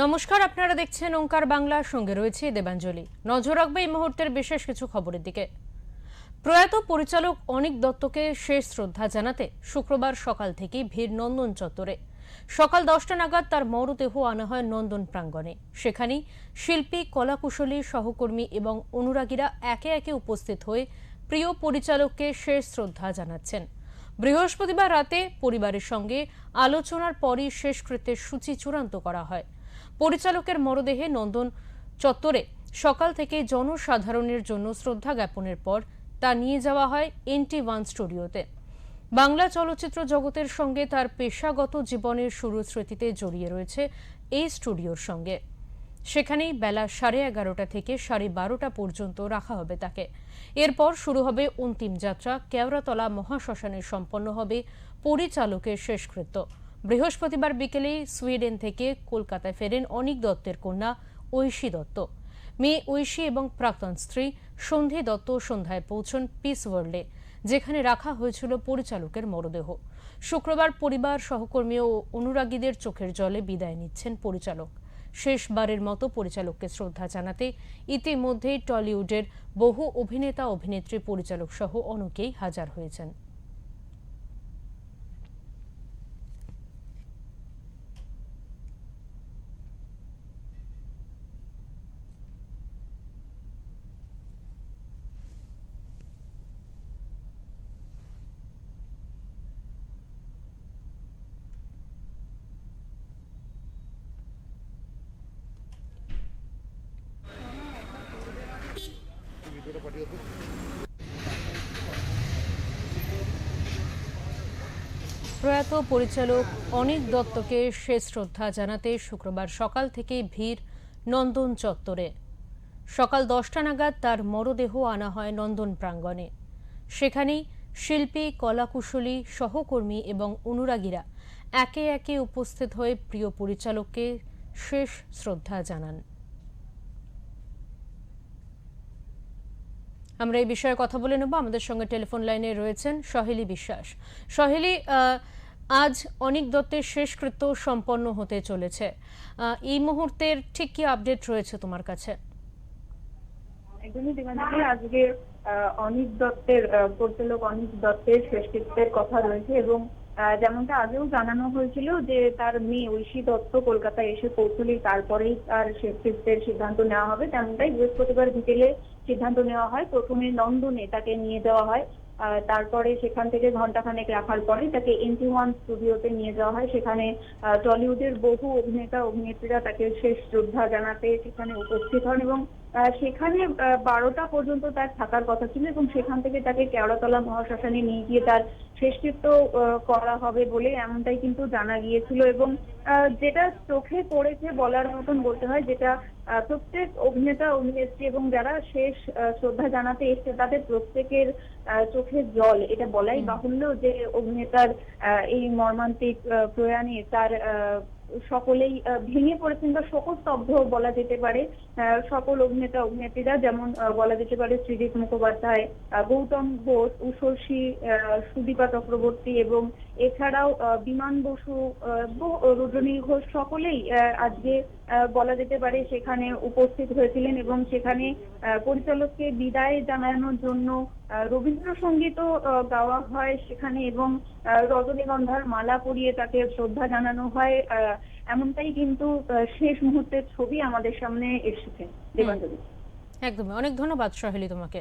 নমস্কার, আপনারা দেখছেন ওঙ্কার বাংলা, সঙ্গে রয়েছে দেবাঞ্জলি। নজর রাখবে এই মুহূর্তের বিশেষ কিছু খবরের দিকে। প্রয়াত পরিচালক অনিক দত্তকে শেষ শ্রদ্ধা জানাতে শুক্রবার সকাল থেকেই ভিড় নন্দন চত্বরে। সকাল 10টা নাগাদ তার মরদেহ আনা হয় নন্দন প্রাঙ্গণে। সেখানেই শিল্পী, কলাকুশলী, সহকর্মী এবং অনুরাগীরা একে একে উপস্থিত হয়ে প্রিয় পরিচালককে শেষ শ্রদ্ধা জানাচ্ছেন। বৃহস্পতিবার রাতে পরিবারের সঙ্গে আলোচনার পরই শেষকৃত্যের সূচি চূড়ান্ত করা হয়। পরিচালকের মরদেহে নন্দন চত্বরে সকাল থেকে জনসাধারণের জন্য শ্রদ্ধা জ্ঞাপনের পর তা নিয়ে যাওয়া হয় NT1 স্টুডিওতে। বাংলা চলচ্চিত্র জগতের সঙ্গে তার পেশাগত জীবনের শুরুর স্মৃতিতে জড়িয়ে রয়েছে এই স্টুডিওর সঙ্গে। সেখানেই বেলা 11:30 থেকে 12:30 পর্যন্ত রাখা হবে তাকে। এরপর শুরু হবে অন্তিম যাত্রা। কেওড়াতলা মহাশ্মশানে সম্পন্ন হবে পরিচালকের শেষকৃত্য। বৃহস্পতিবার বিকেলে সুইডেন থেকে কলকাতায় ফেরেন অনিক দত্তের কন্যা ঐশী দত্ত। মেয়ে ঐশী এবং প্রাক্তন স্ত্রী সন্ধি দত্ত সন্ধ্যায় পৌঁছন পিস ওয়ার্ল্ডে, যেখানে রাখা হয়েছিল পরিচালকের মরদেহ। শুক্রবার পরিবার, সহকর্মী ও অনুরাগীদের চোখের জলে বিদায় নিচ্ছেন পরিচালক। শেষবারের মতো পরিচালককে শ্রদ্ধা জানাতে ইতিমধ্যেই টলিউডের বহু অভিনেতা, অভিনেত্রী, পরিচালক সহ অনেকেই হাজার হয়েছেন। প্রয়াত পরিচালক অনিক দত্তকে শেষ শ্রদ্ধা জানাতে শুক্রবার সকাল থেকেই ভিড় নন্দন চত্বরে। সকাল 10টা নাগাদ তার মরদেহ আনা হয় নন্দন প্রাঙ্গণে। সেখানেই শিল্পী, কলাকুশলী, সহকর্মী এবং অনুরাগীরা একে একে উপস্থিত হয়ে প্রিয় পরিচালককে শেষ শ্রদ্ধা জানান। আমরা এই বিষয়ে কথা বলে নেব। আমাদের সঙ্গে টেলিফোন লাইনে রয়েছেন সহেলী বিশ্বাস। সহেলী, আজ অনিক দত্তের শেষকৃত্য সম্পন্ন হতে চলেছে। এই মুহূর্তের ঠিক কি আপডেট রয়েছে তোমার কাছে? একদমই দেবাঞ্জলি, আজকে অনিক দত্তের পরিচালক অনিক দত্তের শেষকৃত্যের কথা রয়েছে এবং যেমনটা আগেও জানানো হয়েছিল যে তার মেয়ে ঐশী দত্ত কলকাতায় এসে পৌঁছলেই তারপরেই তার শেষকৃত্যের সিদ্ধান্ত নেওয়া হবে। তেমনটাই বৃহস্পতিবার বিকেলে সিদ্ধান্ত নেওয়া হয়। প্রথমে নন্দনে তাকে নিয়ে যাওয়া হয়, তারপরে সেখান থেকে ঘন্টাখানেক রাখার পরে তাকে NT1 স্টুডিওতে নিয়ে যাওয়া হয়। সেখানে টলিউডের বহু অভিনেতা, অভিনেত্রীরা তাকে শেষ শ্রদ্ধা জানাতে সেখানে উপস্থিত হন এবং সেখানে 12টা পর্যন্ত তার থাকার কথা ছিল এবং সেখান থেকে তাকে কেওড়াতলা মহাশ্মশানে নিয়ে গিয়ে তার শেষকৃত্য করা হবে বলে এমনটাই কিন্তু জানা গিয়েছিল। এবং যেটা চোখে পড়েছে বলার মতন বলতে হয়, যেটা প্রত্যেক অভিনেতা, অভিনেত্রী এবং যারা শেষ শ্রদ্ধা জানাতে এসছে তাদের প্রত্যেকের চোখের জল, এটা বলাই বাহুল্য যে অভিনেতার এই মর্মান্তিক প্রয়াণে তার সকলেই ভেঙে পড়েছেন বা শোকস্তব্ধ বলা যেতে পারে। সকল অভিনেতা, অভিনেত্রীরা, যেমন বলা যেতে পারে সৃজিত মুখোপাধ্যায়, গৌতম ঘোষ, উষসী, সুদীপা চক্রবর্তী এবং এছাড়াও বিমান বসু, রজনী ঘোষ, সকলেই আজকে বলা যেতে পারে সেখানে উপস্থিত হয়েছিলেন এবং সেখানে পরিচালককে বিদায় জানানোর জন্য রবীন্দ্রসঙ্গীতও গাওয়া হয় সেখানে এবং রজনীগন্ধার মালা পরিয়ে তাকে শ্রদ্ধা জানানো হয়। এমনটাই কিন্তু শেষ মুহূর্তের ছবি আমাদের সামনে এসেছে। দেবাঞ্জলি, একদমই। অনেক ধন্যবাদ সহেলী তোমাকে।